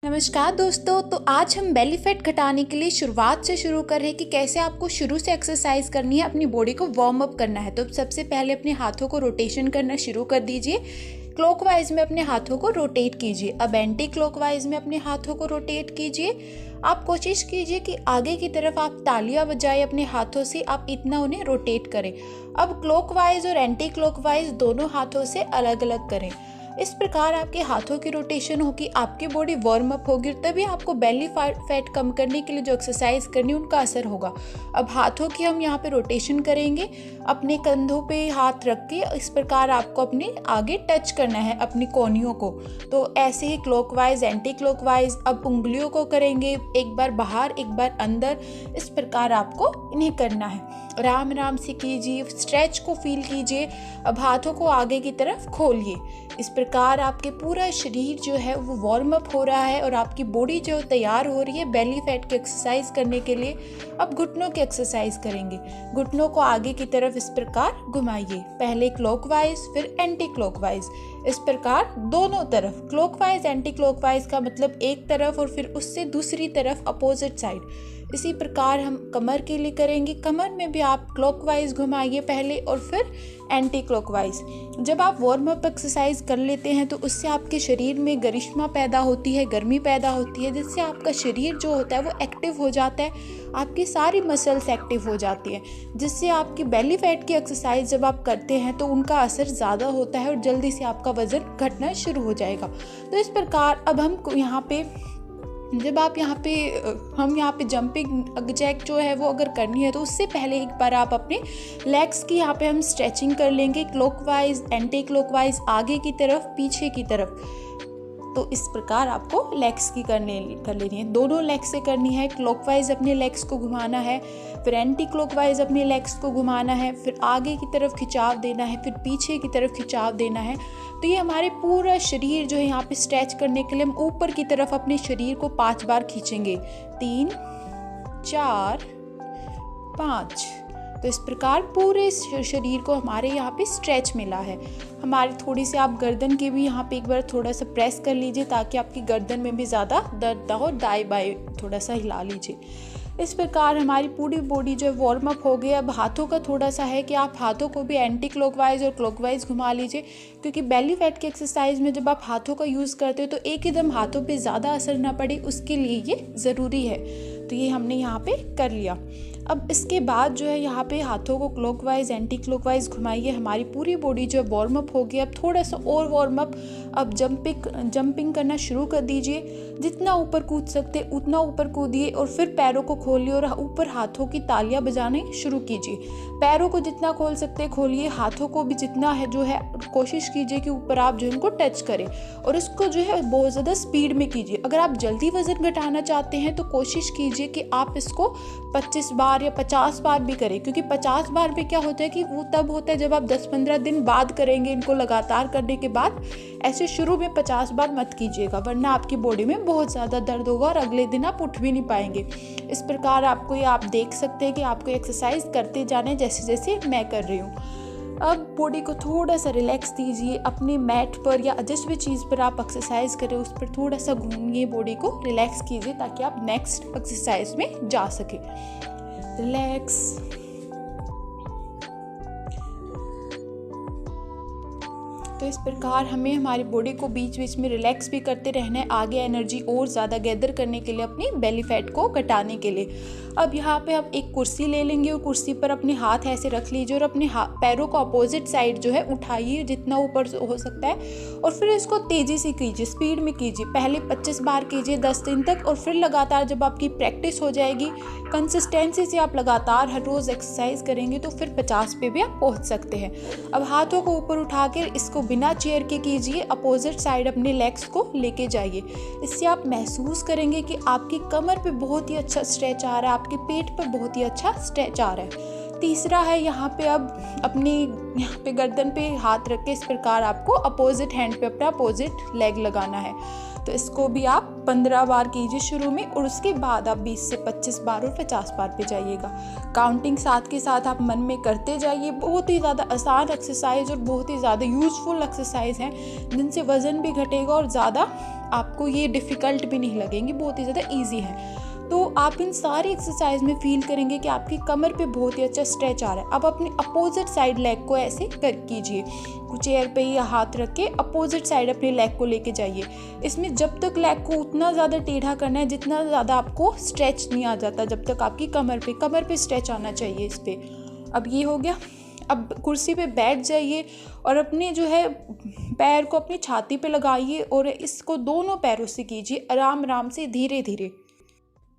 नमस्कार दोस्तों। तो आज हम बेली फैट घटाने के लिए शुरुआत से शुरू कर रहे हैं कि कैसे आपको शुरू से एक्सरसाइज करनी है, अपनी बॉडी को वार्म अप करना है। तो सबसे पहले अपने हाथों को रोटेशन करना शुरू कर दीजिए। क्लॉकवाइज में अपने हाथों को रोटेट कीजिए। अब एंटी क्लॉकवाइज में अपने हाथों को रोटेट कीजिए। आप कोशिश कीजिए कि आगे की तरफ आप तालियां बजाएं अपने हाथों से, आप इतना उन्हें रोटेट करें। अब क्लॉकवाइज और एंटी क्लॉकवाइज दोनों हाथों से अलग अलग करें। इस प्रकार आपके हाथों की रोटेशन होगी, आपकी बॉडी वार्म अप होगी और तभी आपको बेली फैट कम करने के लिए जो एक्सरसाइज करनी है उनका असर होगा। अब हाथों की हम यहाँ पे रोटेशन करेंगे, अपने कंधों पे हाथ रख के इस प्रकार आपको अपने आगे टच करना है अपनी कोहनियों को। तो ऐसे ही क्लॉकवाइज एंटी क्लॉकवाइज। अब उंगलियों को करेंगे, एक बार बाहर एक बार अंदर, इस प्रकार आपको इन्हें करना है। आराम आराम से कीजिए, स्ट्रेच को फील कीजिए। अब हाथों को आगे की तरफ खोलिए। इस प्रकार आपके पूरा शरीर जो है वो वार्म अप हो रहा है और आपकी बॉडी जो तैयार हो रही है बेली फैट की एक्सरसाइज करने के लिए। अब घुटनों की एक्सरसाइज करेंगे। घुटनों को आगे की तरफ इस प्रकार घुमाइए, पहले क्लॉकवाइज फिर एंटी क्लॉकवाइज, इस प्रकार दोनों तरफ। क्लॉकवाइज एंटी क्लॉकवाइज का मतलब एक तरफ और फिर उससे दूसरी तरफ अपोजिट साइड। इसी प्रकार हम कमर के लिए करेंगे। कमर में भी आप क्लॉकवाइज घुमाइए पहले और फिर एंटी क्लॉकवाइज। जब आप वार्म अप एक्सरसाइज कर लेते हैं तो उससे आपके शरीर में गरिश्मा पैदा होती है, गर्मी पैदा होती है, जिससे आपका शरीर जो होता है वो एक्टिव हो जाता है, आपकी सारी मसल्स एक्टिव हो जाती हैं, जिससे आपकी बेली फैट की एक्सरसाइज जब आप करते हैं तो उनका असर ज़्यादा होता है और जल्दी से आपका वज़न घटना शुरू हो जाएगा। तो इस प्रकार अब हम यहाँ पे जब आप हम यहाँ पे जंपिंग जैक जो है वो अगर करनी है तो उससे पहले एक बार आप अपने लेग्स की यहाँ पे हम स्ट्रेचिंग कर लेंगे, क्लॉकवाइज एंटी क्लॉकवाइज, आगे की तरफ पीछे की तरफ। तो इस प्रकार आपको लेग्स की कर लेनी है, दोनों लेग्स से करनी है। क्लॉकवाइज अपने लेग्स को घुमाना है, फिर एंटी क्लॉकवाइज अपने लेग्स को घुमाना है, फिर आगे की तरफ खिंचाव देना है, फिर पीछे की तरफ खिंचाव देना है। तो ये हमारे पूरा शरीर जो है यहाँ पे स्ट्रेच करने के लिए हम ऊपर की तरफ अपने शरीर को 5 बार खींचेंगे, 3 4 5। तो इस प्रकार पूरे शरीर को हमारे यहाँ पे स्ट्रेच मिला है। हमारी थोड़ी सी आप गर्दन के भी यहाँ पे एक बार थोड़ा सा प्रेस कर लीजिए ताकि आपकी गर्दन में भी ज़्यादा दर्द ना हो, दाएं बाएं थोड़ा सा हिला लीजिए। इस प्रकार हमारी पूरी बॉडी जो है वार्म अप हो गई। अब हाथों का थोड़ा सा है कि आप हाथों को भी एंटी क्लॉकवाइज और क्लॉकवाइज घुमा लीजिए, क्योंकि बेली फैट की एक्सरसाइज में जब आप हाथों का यूज़ करते हो तो एक एकदम हाथों पे ज़्यादा असर ना पड़े, उसके लिए ये ज़रूरी है। तो ये हमने यहाँ पे कर लिया। अब इसके बाद जो है यहाँ पे हाथों को क्लॉकवाइज एंटी क्लॉकवाइज घुमाइए। हमारी पूरी बॉडी जो है वार्म अप हो गई। अब थोड़ा सा और वार्म अप। अब जंपिंग करना शुरू कर दीजिए। जितना ऊपर कूद सकते उतना ऊपर कूदिए और फिर पैरों को खोलिए और ऊपर हाथों की तालियां बजाने शुरू कीजिए। पैरों को जितना खोल सकते खोलिए, हाथों को भी जितना है जो है कोशिश कीजिए कि ऊपर आप जो इनको टच करें और इसको जो है बहुत ज़्यादा स्पीड में कीजिए। अगर आप जल्दी वजन घटाना चाहते हैं तो कोशिश कीजिए कि आप इसको 25 बार या 50 बार भी करें, क्योंकि 50 बार में क्या होता है कि वो तब होता है जब आप 10-15 दिन बाद करेंगे इनको लगातार करने के बाद। ऐसे शुरू में 50 बार मत कीजिएगा, वरना आपकी बॉडी में बहुत ज़्यादा दर्द होगा और अगले दिन आप उठ भी नहीं पाएंगे। इस प्रकार आपको ये आप देख सकते हैं कि आपको एक्सरसाइज करते जाने जैसे जैसे मैं कर रही हूँ। अब बॉडी को थोड़ा सा रिलैक्स दीजिए, अपने मैट पर या जिस भी चीज़ पर आप एक्सरसाइज करें उस पर थोड़ा सा घूमिए, बॉडी को रिलैक्स कीजिए ताकि आप नेक्स्ट एक्सरसाइज में जा सके। रिलैक्स। तो इस प्रकार हमें हमारी बॉडी को बीच बीच में रिलैक्स भी करते रहना है, आगे एनर्जी और ज़्यादा गैदर करने के लिए, अपनी बेली फैट को घटाने के लिए। अब यहाँ पे हम एक कुर्सी ले लेंगे और कुर्सी पर अपने हाथ ऐसे रख लीजिए और अपने पैरों को अपोजिट साइड जो है उठाइए जितना ऊपर हो सकता है और फिर इसको तेज़ी से कीजिए, स्पीड में कीजिए। पहले 25 बार कीजिए 10 दिन तक और फिर लगातार जब आपकी प्रैक्टिस हो जाएगी, कंसिस्टेंसी से आप लगातार हर रोज़ एक्सरसाइज करेंगे तो फिर 50 पे भी आप पहुँच सकते हैं। अब हाथों को ऊपर उठा कर इसको बिना चेयर के कीजिए, अपोजिट साइड अपने लेग्स को लेके जाइए। इससे आप महसूस करेंगे कि आपकी कमर पे बहुत ही अच्छा स्ट्रेच आ रहा है, आपके पेट पर बहुत ही अच्छा स्ट्रेच आ रहा है। तीसरा है यहाँ पे अब अपनी यहाँ पे गर्दन पे हाथ रख के इस प्रकार आपको अपोजिट हैंड पे अपना अपोजिट लेग लगाना है। तो इसको भी आप 15 बार कीजिए शुरू में और उसके बाद आप 20 से 25 बार और 50 बार पे जाइएगा। काउंटिंग साथ के साथ आप मन में करते जाइए। बहुत ही ज़्यादा आसान एक्सरसाइज और बहुत ही ज़्यादा यूज़फुल एक्सरसाइज हैं जिनसे वज़न भी घटेगा और ज़्यादा आपको ये डिफ़िकल्ट भी नहीं लगेंगी, बहुत ही ज़्यादा ईजी है। तो आप इन सारी एक्सरसाइज में फील करेंगे कि आपकी कमर पे बहुत ही अच्छा स्ट्रेच आ रहा है। अब अपने अपोजिट साइड लेग को ऐसे कीजिए, चेयर पे या हाथ रख के अपोजिट साइड अपने लेग को लेके जाइए। इसमें जब तक लेग को उतना ज़्यादा टेढ़ा करना है जितना ज़्यादा आपको स्ट्रेच नहीं आ जाता, जब तक आपकी कमर पे स्ट्रेच आना चाहिए इस पर। अब ये हो गया। अब कुर्सी पे बैठ जाइए और अपने जो है पैर को अपनी छाती पे लगाइए और इसको दोनों पैरों से कीजिए आराम आराम से, धीरे धीरे।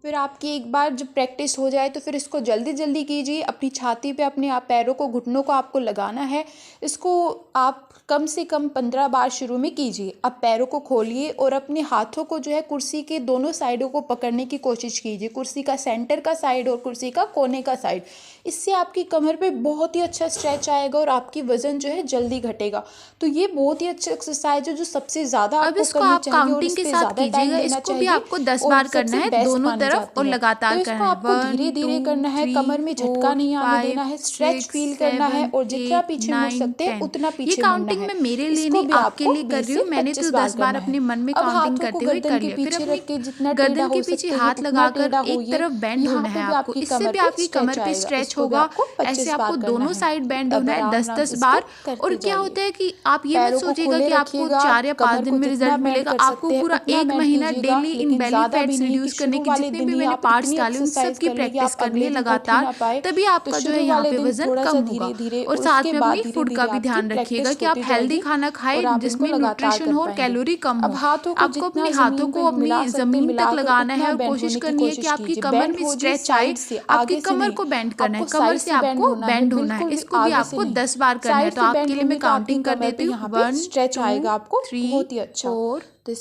फिर आपकी एक बार जब प्रैक्टिस हो जाए तो फिर इसको जल्दी जल्दी कीजिए। अपनी छाती पे अपने आप पैरों को, घुटनों को आपको लगाना है। इसको आप कम से कम 15 बार शुरू में कीजिए। अब पैरों को खोलिए और अपने हाथों को जो है कुर्सी के दोनों साइडों को पकड़ने की कोशिश कीजिए, कुर्सी का सेंटर का साइड और कुर्सी का कोने का साइड। इससे आपकी कमर पे बहुत ही अच्छा स्ट्रेच आएगा और आपकी वजन जो है जल्दी घटेगा। तो ये बहुत ही अच्छा एक्सरसाइज है जो सबसे ज़्यादा आपको करनी चाहिए और इस पे ज़्यादा टाइम देना चाहिए। आपको 10 बार करना है दोनों तरफ और लगातार तो इसको आपको धीरे धीरे करना है, कमर में झटका नहीं आने देना है, स्ट्रेच फील करना है और जितना पीछे मुड़ सकते हैं उतना पीछे मुड़ना है। काउंटिंग में मेरे लिए नहीं, आपके लिए कर रही हूँ। मैंने तो 10 बार अपने मन में काउंटिंग करते हुए कर लिया। फिर अपनी गर्दन के पीछे हाथ लगाकर एक तरफ बेंड होना है आपको। इससे भी आपकी कमर पे स्ट्रेच होगा। ऐसे आपको दोनों साइड बेंड होना है 10-10 बार। और क्या होता है कि आप ये मत सोचिएगा कि आपको 4 या 5 दिन में रिजल्ट मिलेगा। आपको पूरा 1 महीना डेली इन बेली फैट्स रिड्यूस करने के जितने भी मैंने पार्ट्स डाले उन सब की प्रैक्टिस करनी है लगातार, तभी आपका जो है यहाँ पे वजन कम होगा। और साथ में अपनी फूड का भी ध्यान रखिएगा कि आप हेल्दी खाना खाएं जिसमें न्यूट्रिशन हो और कैलोरी कम हो। आपको अपने हाथों को अपनी जमीन तक लगाना है और कोशिश करनी है कि आपकी कमर में स्ट्रेच आए। आपकी कमर को बेंड करना है, कमर से आपको बेंड होना है। इसको भी आपको 10 बार करना है। तो आपके लिए मैं काउंटिंग कर देती हूँ। 1 स्ट्रेच आएगा आपको 3 4 5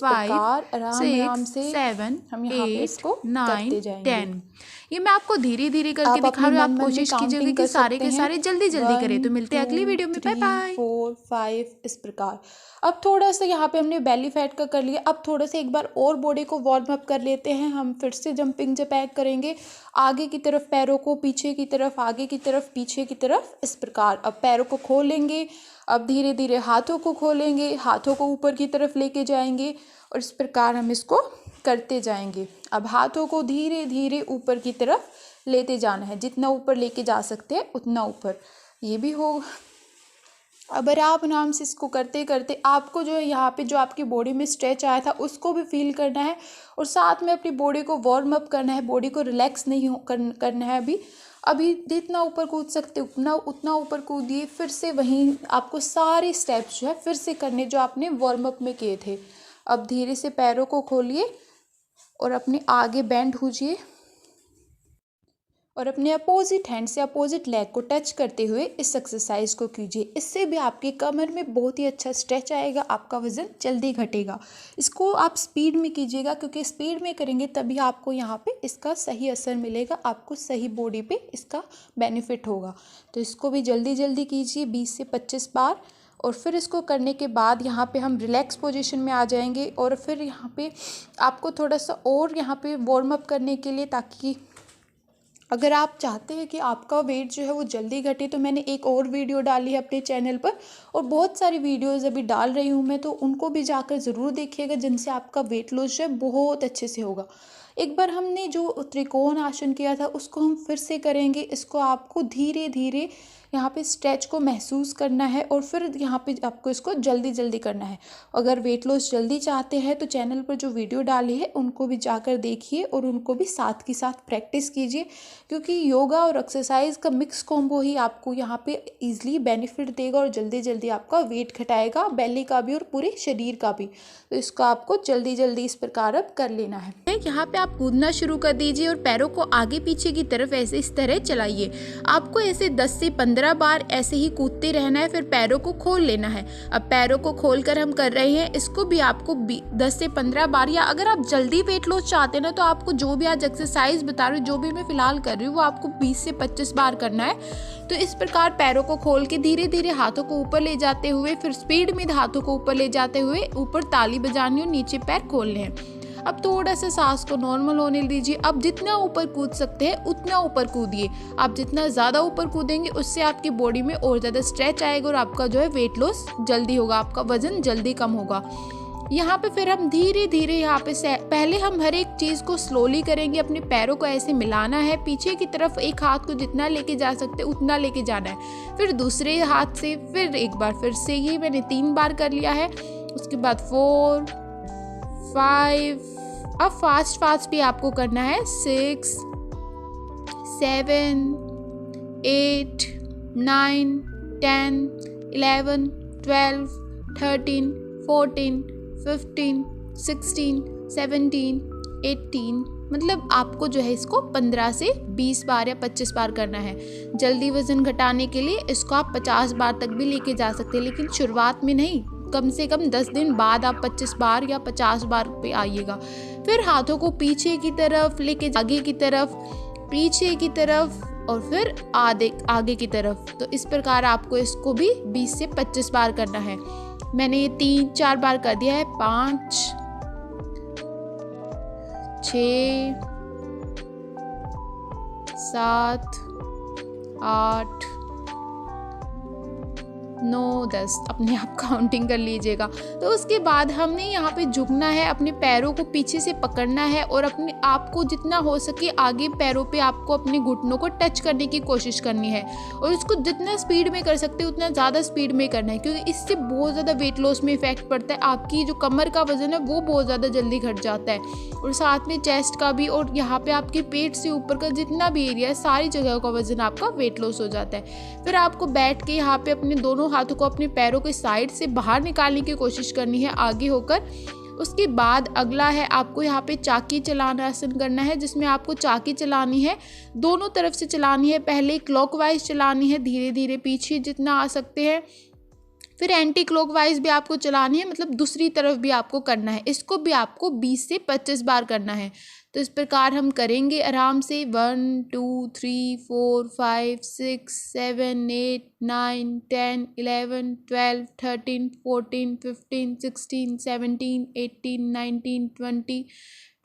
6 7 8 9 10। ये मैं आपको धीरे धीरे करके दिखा रही हूँ। आप कोशिश कीजिएगा कि सारे के सारे जल्दी जल्दी करें। तो मिलते हैं अगली वीडियो में। Bye bye. 4 5 इस प्रकार। अब थोड़ा सा यहाँ पे हमने बेली फैट का कर लिया। अब थोड़ा सा एक बार और बॉडी को वार्म अप कर लेते हैं। हम फिर से जंपिंग जैक करेंगे, आगे की तरफ पैरों को, पीछे की तरफ, आगे की तरफ, पीछे की तरफ, इस प्रकार। अब पैरों को खोलेंगे, अब धीरे धीरे हाथों को खोलेंगे, हाथों को ऊपर की तरफ लेके जाएंगे और इस प्रकार हम इसको करते जाएंगे। अब हाथों को धीरे धीरे ऊपर की तरफ लेते जाना है, जितना ऊपर लेके जा सकते हैं उतना ऊपर। ये भी होगा। अब आराम से इसको करते करते आपको जो है यहाँ पे जो आपकी बॉडी में स्ट्रेच आया था उसको भी फील करना है और साथ में अपनी बॉडी को वार्म अप करना है। बॉडी को रिलैक्स नहीं करना है। अभी जितना ऊपर कूद सकते उतना ऊपर कूदिए। फिर से वहीं आपको सारे स्टेप्स जो है फिर से करने जो आपने वार्म अप में किए थे। अब धीरे से पैरों को खोलिए और अपने आगे बेंड होइए और अपने अपोजिट हैंड से अपोजिट लेग को टच करते हुए इस एक्सरसाइज को कीजिए। इससे भी आपकी कमर में बहुत ही अच्छा स्ट्रेच आएगा, आपका वज़न जल्दी घटेगा। इसको आप स्पीड में कीजिएगा क्योंकि स्पीड में करेंगे तभी आपको यहाँ पे इसका सही असर मिलेगा, आपको सही बॉडी पे इसका बेनिफिट होगा। तो इसको भी जल्दी जल्दी कीजिए 20 से 25 बार। और फिर इसको करने के बाद यहाँ पे हम रिलैक्स पोजीशन में आ जाएंगे और फिर यहाँ पे आपको थोड़ा सा और यहाँ पे वार्म अप करने के लिए, ताकि अगर आप चाहते हैं कि आपका वेट जो है वो जल्दी घटे, तो मैंने एक और वीडियो डाली है अपने चैनल पर और बहुत सारी वीडियोज़ अभी डाल रही हूँ मैं, तो उनको भी जाकर ज़रूर देखिएगा जिनसे आपका वेट लॉस जो है बहुत अच्छे से होगा। एक बार हमने जो त्रिकोण आसन किया था उसको हम फिर से करेंगे। इसको आपको धीरे धीरे यहाँ पे स्ट्रेच को महसूस करना है और फिर यहाँ पे आपको इसको जल्दी जल्दी करना है। अगर वेट लॉस जल्दी चाहते हैं तो चैनल पर जो वीडियो डाली है उनको भी जाकर देखिए और उनको भी साथ के साथ प्रैक्टिस कीजिए, क्योंकि योगा और एक्सरसाइज का मिक्स कॉम्बो ही आपको यहाँ पे ईजिली बेनिफिट देगा और जल्दी जल्दी आपका वेट घटाएगा, बेली का भी और पूरे शरीर का भी। तो इसको आपको जल्दी जल्दी इस प्रकार अब कर लेना है। यहाँ पे आप कूदना शुरू कर दीजिए और पैरों को आगे पीछे की तरफ ऐसे इस तरह चलाइए। आपको ऐसे 10 से 15 बार ऐसे ही कूदते रहना है, फिर पैरों को खोल लेना है। अब पैरों को खोलकर हम कर रहे हैं, इसको भी आपको 10 से 15 बार, या अगर आप जल्दी वेट लॉस चाहते हैं ना तो आपको जो भी आज एक्सरसाइज बता रही हूँ, जो भी मैं फिलहाल कर रही हूँ, वो आपको 20 से 25 बार करना है। तो इस प्रकार पैरों को खोल के धीरे धीरे हाथों को ऊपर ले जाते हुए, फिर स्पीड में हाथों को ऊपर ले जाते हुए ऊपर ताली बजानी और नीचे पैर खोलने हैं। अब थोड़ा सा सांस को नॉर्मल होने दीजिए। अब जितना ऊपर कूद सकते हैं उतना ऊपर कूदिए। आप जितना ज़्यादा ऊपर कूदेंगे उससे आपकी बॉडी में और ज़्यादा स्ट्रेच आएगा और आपका जो है वेट लॉस जल्दी होगा, आपका वजन जल्दी कम होगा। यहाँ पे फिर हम धीरे धीरे यहाँ पे पहले हम हर एक चीज़ को स्लोली करेंगे। अपने पैरों को ऐसे मिलाना है, पीछे की तरफ एक हाथ को जितना लेके जा सकते उतना लेके जाना है, फिर दूसरे हाथ से फिर एक बार फिर से। ये मैंने 3 बार कर लिया है। उसके बाद 4 5, अब फास्ट भी आपको करना है, 6 7 8 9 10 11 12 13 14 15 16 17 18, मतलब आपको जो है इसको 15 से 20 बार या 25 बार करना है। जल्दी वजन घटाने के लिए इसको आप 50 बार तक भी लेके जा सकते हैं, लेकिन शुरुआत में नहीं, कम से कम 10 दिन बाद आप 25 बार या 50 बार पे आइएगा। फिर हाथों को पीछे की तरफ लेके आगे की तरफ, पीछे की तरफ और फिर आगे की तरफ। तो इस प्रकार आपको इसको भी 20 से 25 बार करना है। मैंने ये 3-4 बार कर दिया है। 5 6 7 8 9 10, अपने आप काउंटिंग कर लीजिएगा। तो उसके बाद हमने यहाँ पे झुकना है, अपने पैरों को पीछे से पकड़ना है और अपने आप को जितना हो सके आगे पैरों पे आपको अपने घुटनों को टच करने की कोशिश करनी है, और इसको जितना स्पीड में कर सकते हो उतना ज़्यादा स्पीड में करना है, क्योंकि इससे बहुत ज़्यादा वेट लॉस में इफेक्ट पड़ता है। आपकी जो कमर का वजन है वो बहुत ज़्यादा जल्दी घट जाता है, और साथ में चेस्ट का भी, और यहाँ पे आपके पेट से ऊपर का जितना भी एरिया है सारी जगह का वजन आपका वेट लॉस हो जाता है। फिर आपको बैठ के यहाँ पे अपने दोनों हाथों को अपने पैरों के साइड से बाहर निकालने की कोशिश करनी है आगे होकर। उसके बाद अगला है आपको यहाँ पे चाकी चलाना आसन करना है, जिसमें आपको चाकी चलानी है, दोनों तरफ से चलानी है। पहले क्लॉकवाइज चलानी है, धीरे धीरे पीछे जितना आ सकते हैं, फिर एंटी क्लॉकवाइज भी आपको चलानी है, मतलब दूसरी तरफ भी आपको करना है। इसको भी आपको 20 से 25 बार करना है। तो इस प्रकार हम करेंगे आराम से। 1 2 3 4 5 6 7 8 9 10 11 12 13 14 15 16 17 18 19 20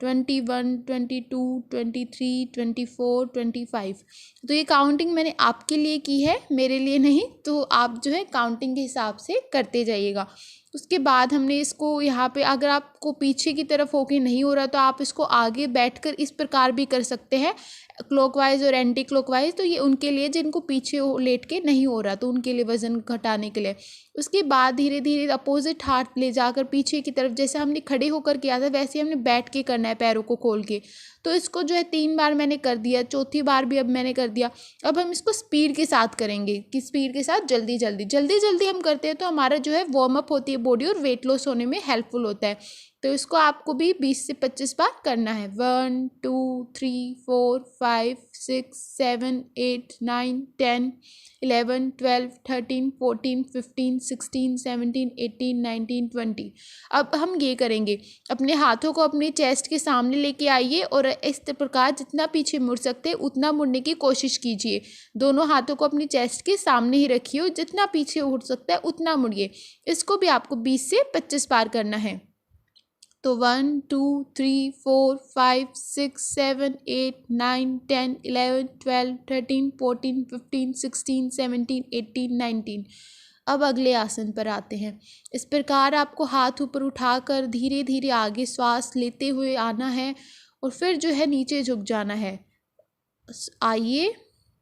21 22 23 24 25। तो ये काउंटिंग मैंने आपके लिए की है, मेरे लिए नहीं। तो आप जो है काउंटिंग के हिसाब से करते जाइएगा। उसके बाद हमने इसको यहाँ पे, अगर आपको पीछे की तरफ होके नहीं हो रहा तो आप इसको आगे बैठकर इस प्रकार भी कर सकते हैं, क्लॉकवाइज और एंटी क्लॉकवाइज। तो ये उनके लिए जिनको पीछे लेट के नहीं हो रहा, तो उनके लिए वजन घटाने के लिए। उसके बाद धीरे धीरे अपोजिट हाथ ले जाकर पीछे की तरफ, जैसे हमने खड़े होकर किया था वैसे हमने बैठ के करना है पैरों को खोल के। तो इसको जो है 3 बार मैंने कर दिया, चौथी बार भी अब मैंने कर दिया। अब हम इसको स्पीड के साथ करेंगे, कि स्पीड के साथ जल्दी जल्दी हम करते हैं तो हमारा जो है वार्म अप होती है बॉडी और वेट लॉस होने में हेल्पफुल होता है। तो इसको आपको भी 20 से 25 बार करना है। 1 2 3 4 5 6 7 8 9 10 11 12 13 14 15 16 17 18 19 20। अब हम ये करेंगे, अपने हाथों को अपने चेस्ट के सामने लेके आइए और इस प्रकार जितना पीछे मुड़ सकते हैं उतना मुड़ने की कोशिश कीजिए। दोनों हाथों को अपनी चेस्ट के सामने ही रखिए और जितना पीछे उड़ सकता है उतना मुड़िए। इसको भी आपको 20 से 25 बार करना है। तो 1 2 3 4 5 6 7 8 9 10 11 12 13 14 15 16 17 18 19। अब अगले आसन पर आते हैं। इस प्रकार आपको हाथ ऊपर उठाकर धीरे धीरे आगे श्वास लेते हुए आना है और फिर जो है नीचे झुक जाना है। आइए,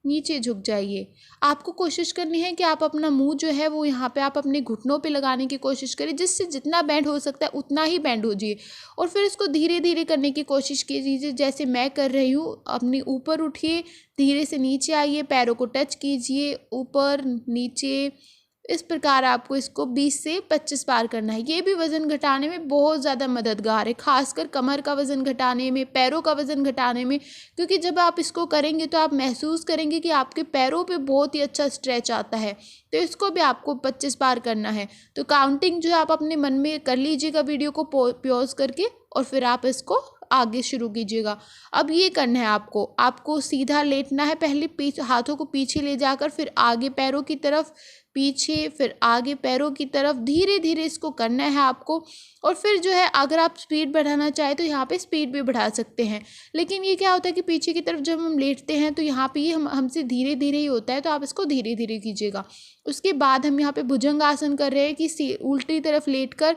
नीचे झुक जाइए। आपको कोशिश करनी है कि आप अपना मुंह जो है वो यहाँ पे आप अपने घुटनों पे लगाने की कोशिश करें, जिससे जितना बैंड हो सकता है उतना ही बैंड हो जाइए। और फिर इसको धीरे धीरे करने की कोशिश कीजिए, जैसे मैं कर रही हूँ। अपने ऊपर उठिए, धीरे से नीचे आइए, पैरों को टच कीजिए, ऊपर नीचे। इस प्रकार आपको इसको 20 से 25 बार करना है। ये भी वज़न घटाने में बहुत ज़्यादा मददगार है, खासकर कमर का वज़न घटाने में, पैरों का वज़न घटाने में। क्योंकि जब आप इसको करेंगे तो आप महसूस करेंगे कि आपके पैरों पे बहुत ही अच्छा स्ट्रेच आता है। तो इसको भी आपको 25 बार करना है। तो काउंटिंग जो है आप अपने मन में कर लीजिएगा वीडियो को पॉज करके, और फिर आप इसको आगे शुरू कीजिएगा। अब ये करना है आपको सीधा लेटना है। पहले हाथों को पीछे ले जाकर फिर आगे पैरों की तरफ, पीछे फिर आगे पैरों की तरफ, धीरे धीरे इसको करना है आपको। और फिर जो है अगर आप स्पीड बढ़ाना चाहें तो यहाँ पे स्पीड भी बढ़ा सकते हैं। लेकिन ये क्या होता है कि पीछे की तरफ जब हम लेटते हैं तो यहाँ पे ये हमसे धीरे धीरे ही होता है, तो आप इसको धीरे धीरे कीजिएगा। उसके बाद हम यहाँ पे भुजंग आसन कर रहे हैं कि उल्टी तरफ लेटकर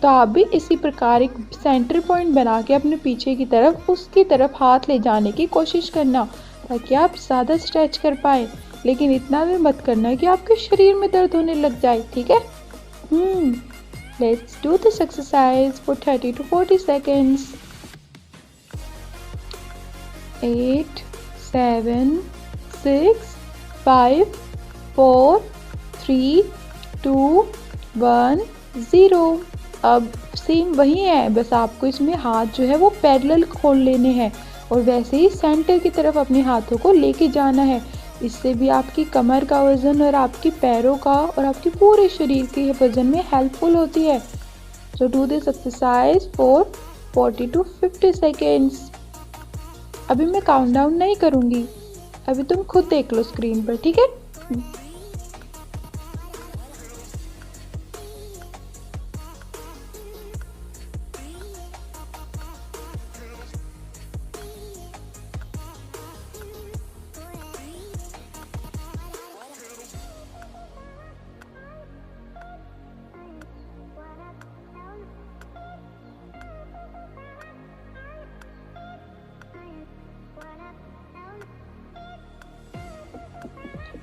तो आप भी इसी प्रकार एक सेंटर पॉइंट बना के अपने पीछे की तरफ उसकी तरफ हाथ ले जाने की कोशिश करना, ताकि आप ज़्यादा स्ट्रेच कर पाए। लेकिन इतना भी मत करना कि आपके शरीर में दर्द होने लग जाए, ठीक है? Let's do this exercise for 30 to 40 seconds. 8 7 6 5 4 3 2 1 0। अब सेम वही है, बस आपको इसमें हाथ जो है वो पैरेलल खोल लेने हैं और वैसे ही सेंटर की तरफ अपने हाथों को लेके जाना है। इससे भी आपकी कमर का वज़न और आपकी पैरों का और आपके पूरे शरीर के वज़न में हेल्पफुल होती है। So do this exercise for 40 to 50 seconds। अभी मैं काउंटडाउन नहीं करूँगी, अभी तुम खुद देख लो स्क्रीन पर, ठीक है?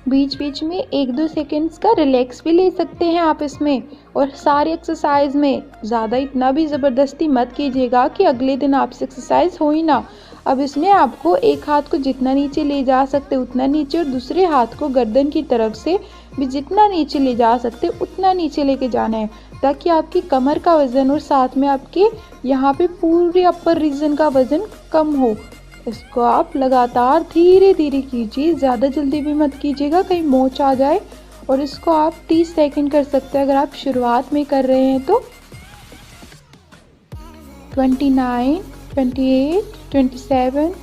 बीच बीच में 1-2 सेकेंड्स का रिलैक्स भी ले सकते हैं आप इसमें। और सारी एक्सरसाइज में ज़्यादा इतना भी ज़बरदस्ती मत कीजिएगा कि अगले दिन आपसे एक्सरसाइज हो ही ना। अब इसमें आपको एक हाथ को जितना नीचे ले जा सकते उतना नीचे और दूसरे हाथ को गर्दन की तरफ से भी जितना नीचे ले जा सकते उतना नीचे लेके जाना है, ताकि आपकी कमर का वज़न और साथ में आपके यहाँ पे पूरे अपर रीजन का वज़न कम हो। इसको आप लगातार धीरे धीरे कीजिए, ज़्यादा जल्दी भी मत कीजिएगा कहीं मोच आ जाए। और इसको आप 30 सेकंड कर सकते हैं अगर आप शुरुआत में कर रहे हैं तो। 29 28 27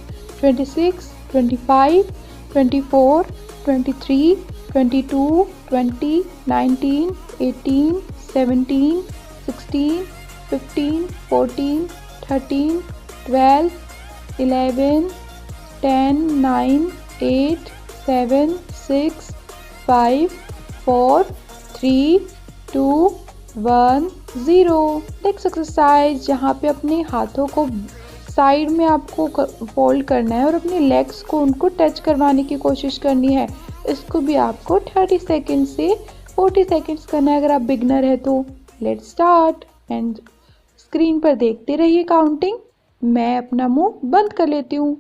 26 25 24 23 22 20 19 18 17 16 15 14 13 12 11 10 9 8 7 6 5 4 3 2 1 0। नेक्स्ट एक्सरसाइज, जहाँ पे अपने हाथों को साइड में आपको फोल्ड करना है और अपने लेग्स को उनको टच करवाने की कोशिश करनी है। इसको भी आपको 30 सेकेंड से 40 सेकेंड्स करना है अगर आप बिगनर है तो। लेट्स स्टार्ट एंड स्क्रीन पर देखते रहिए काउंटिंग। मैं अपना मुंह बंद कर लेती हूँ।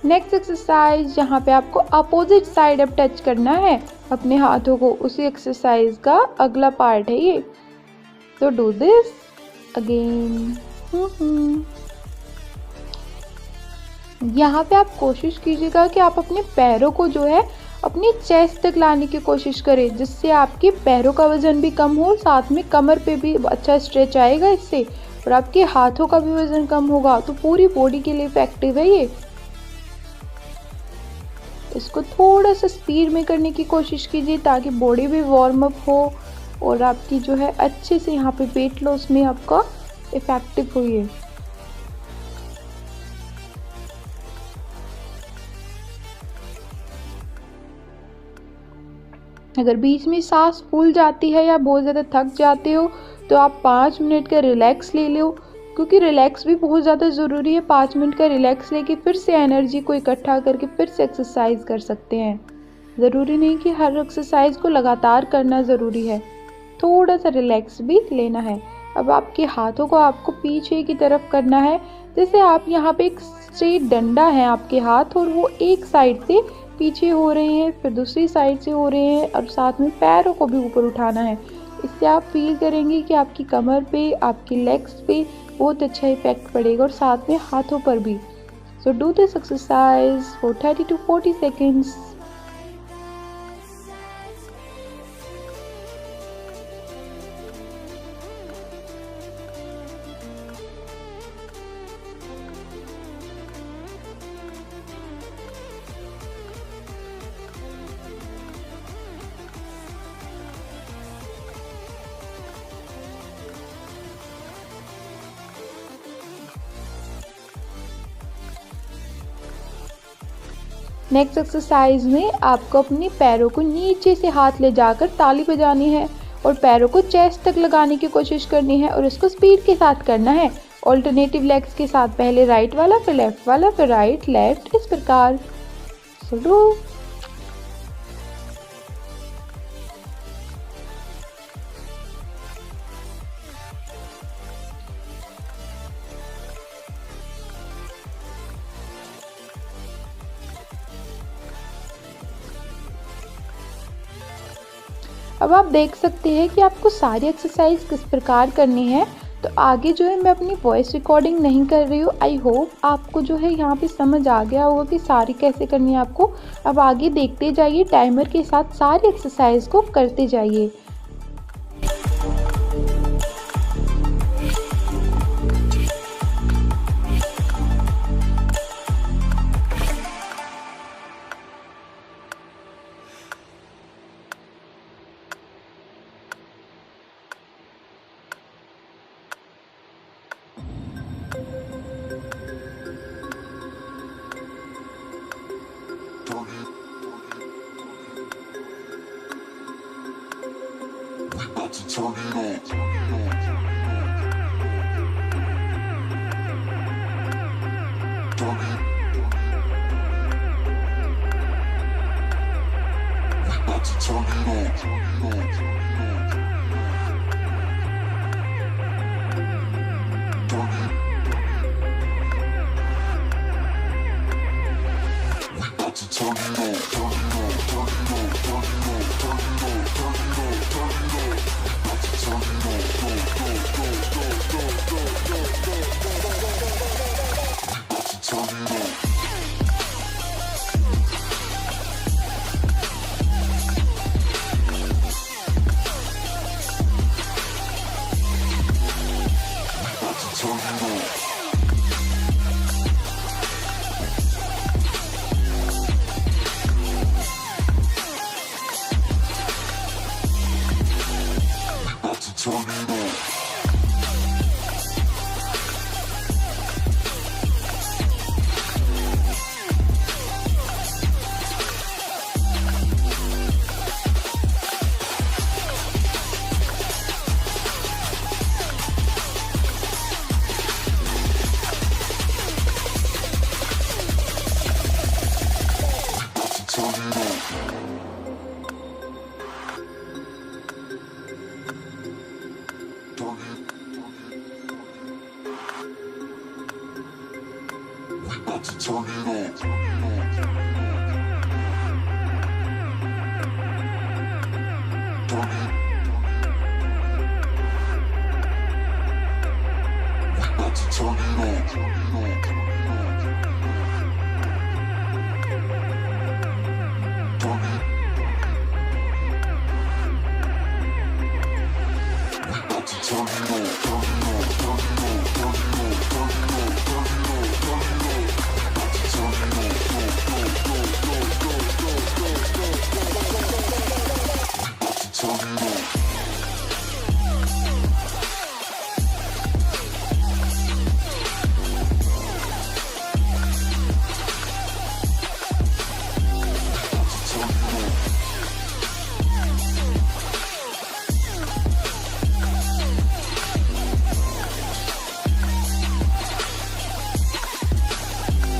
नेक्स्ट एक्सरसाइज, जहाँ पे आपको अपोजिट साइड अब टच करना है अपने हाथों को, उसी एक्सरसाइज का अगला पार्ट है ये। तो डू दिस अगेन। यहाँ पे आप कोशिश कीजिएगा कि आप अपने पैरों को जो है अपनी चेस्ट तक लाने की कोशिश करें, जिससे आपके पैरों का वजन भी कम हो, साथ में कमर पे भी अच्छा स्ट्रेच आएगा इससे, और आपके हाथों का भी वजन कम होगा। तो पूरी बॉडी के लिए इफेक्टिव है ये। इसको थोड़ा सा स्पीड में करने की कोशिश कीजिए ताकि बॉडी भी वार्म अप हो और आपकी जो है अच्छे से यहाँ पे वेट लॉस में आपका इफेक्टिव हो ये। अगर बीच में सांस फूल जाती है या बहुत ज़्यादा थक जाते हो तो आप 5 मिनट का रिलैक्स ले लो, क्योंकि रिलैक्स भी बहुत ज़्यादा ज़रूरी है। 5 मिनट का रिलैक्स लेके फिर से एनर्जी को इकट्ठा करके फिर से एक्सरसाइज कर सकते हैं। ज़रूरी नहीं कि हर एक्सरसाइज को लगातार करना ज़रूरी है, थोड़ा सा रिलैक्स भी लेना है। अब आपके हाथों को आपको पीछे की तरफ करना है, जैसे आप यहाँ पे एक स्ट्रेट डंडा है आपके हाथ और वो एक साइड से पीछे हो रहे हैं, फिर दूसरी साइड से हो रहे हैं, और साथ में पैरों को भी ऊपर उठाना है। इससे आप फील करेंगे कि आपकी कमर पे, आपकी लेग्स पे बहुत अच्छा इफेक्ट पड़ेगा और साथ में हाथों पर भी। So do this exercise for 30 to 40 seconds. Next exercise में आपको अपने पैरों को नीचे से हाथ ले जाकर ताली बजानी है और पैरों को चेस्ट तक लगाने की कोशिश करनी है और इसको स्पीड के साथ करना है। ऑल्टरनेटिव लेग्स के साथ पहले राइट वाला फिर लेफ्ट वाला फिर राइट लेफ्ट, इस प्रकार। So do. अब आप देख सकते हैं कि आपको सारी एक्सरसाइज किस प्रकार करनी है। तो आगे जो है मैं अपनी वॉइस रिकॉर्डिंग नहीं कर रही हूँ। आई होप आपको जो है यहाँ पे समझ आ गया होगा कि सारी कैसे करनी है आपको। अब आगे देखते जाइए, टाइमर के साथ सारी एक्सरसाइज को करते जाइए। Tornado.